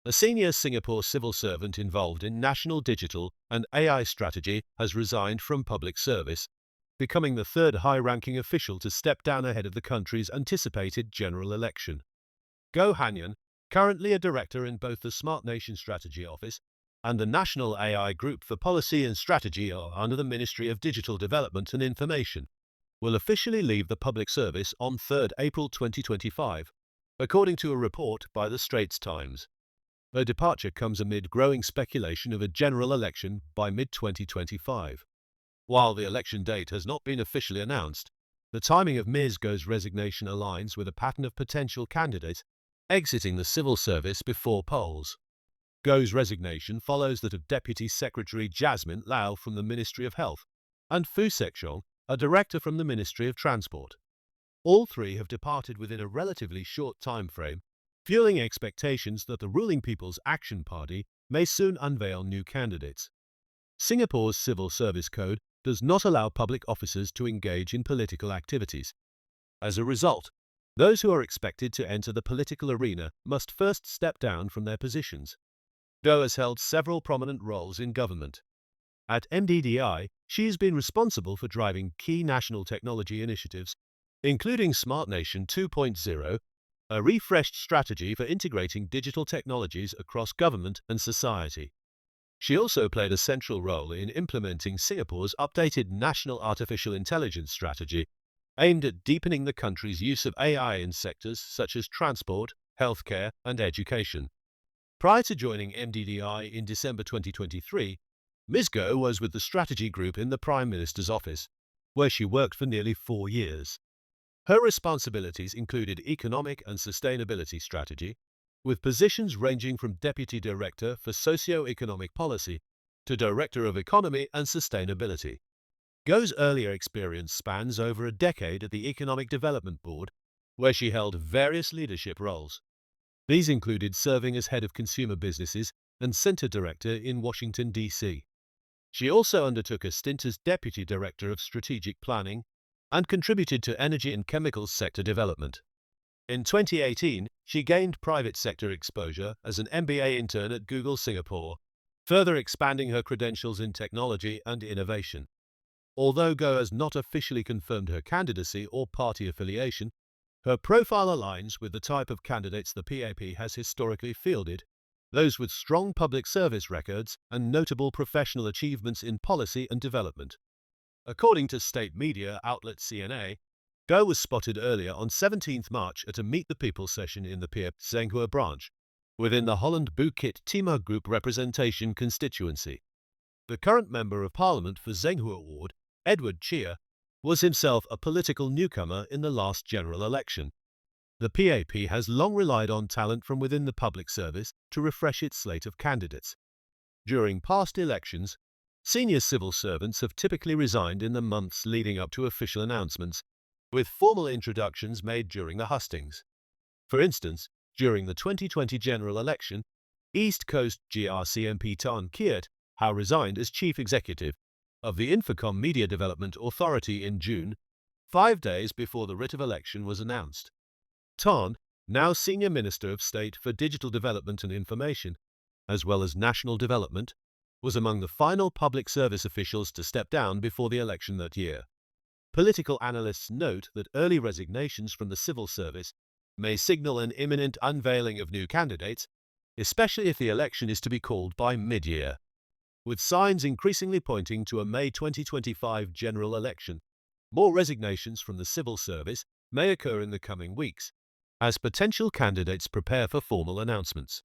A senior Singapore civil servant involved in national digital and AI strategy has resigned from public service, becoming the third high-ranking official to step down ahead of the country's anticipated general election. Goh Hanyan, currently a director in both the Smart Nation Strategy Office and the National AI Group for Policy and Strategy under the Ministry of Digital Development and Information, will officially leave the public service on 3rd April 2025, according to a report by the Straits Times. Her departure comes amid growing speculation of a general election by mid-2025. While the election date has not been officially announced, the timing of Ms. Goh's resignation aligns with a pattern of potential candidates exiting the civil service before polls. Goh's resignation follows that of Deputy Secretary Jasmin Lau from the Ministry of Health and Foo Cexiang, a director from the Ministry of Transport. All three have departed within a relatively short time frame, fueling expectations that the ruling People's Action Party may soon unveil new candidates. Singapore's Civil Service Code does not allow public officers to engage in political activities. As a result, those who are expected to enter the political arena must first step down from their positions. Goh has held several prominent roles in government. At MDDI, she has been responsible for driving key national technology initiatives, including Smart Nation 2.0, a refreshed strategy for integrating digital technologies across government and society. She also played a central role in implementing Singapore's updated National Artificial Intelligence Strategy, aimed at deepening the country's use of AI in sectors such as transport, healthcare, and education. Prior to joining MDDI in December 2023, Ms. Goh was with the Strategy Group in the Prime Minister's office, where she worked for nearly 4 years. Her responsibilities included economic and sustainability strategy, with positions ranging from Deputy Director for Socio-Economic Policy to Director of Economy and Sustainability. Goh's earlier experience spans over a decade at the Economic Development Board, where she held various leadership roles. These included serving as Head of Consumer Businesses and Center Director in Washington, D.C. She also undertook a stint as Deputy Director of Strategic Planning and contributed to energy and chemicals sector development. In 2018, she gained private sector exposure as an MBA intern at Google Singapore, further expanding her credentials in technology and innovation. Although Goh has not officially confirmed her candidacy or party affiliation, her profile aligns with the type of candidates the PAP has historically fielded, those with strong public service records and notable professional achievements in policy and development. According to state media outlet CNA, Goh was spotted earlier on 17 March at a Meet-the-People session in the PAP Zhenghua branch, within the Holland-Bukit Timah Group Representation constituency. The current Member of Parliament for Zhenghua Ward, Edward Chia, was himself a political newcomer in the last general election. The PAP has long relied on talent from within the public service to refresh its slate of candidates. During past elections, senior civil servants have typically resigned in the months leading up to official announcements, with formal introductions made during the hustings. For instance, during the 2020 general election, East Coast GRC MP Tan Kiat resigned as Chief Executive of the Infocom Media Development Authority in June, 5 days before the writ of election was announced. Tan, now Senior Minister of State for Digital Development and Information, as well as National Development, was among the final public service officials to step down before the election that year. Political analysts note that early resignations from the civil service may signal an imminent unveiling of new candidates, especially if the election is to be called by mid-year. With signs increasingly pointing to a May 2025 general election, more resignations from the civil service may occur in the coming weeks, as potential candidates prepare for formal announcements.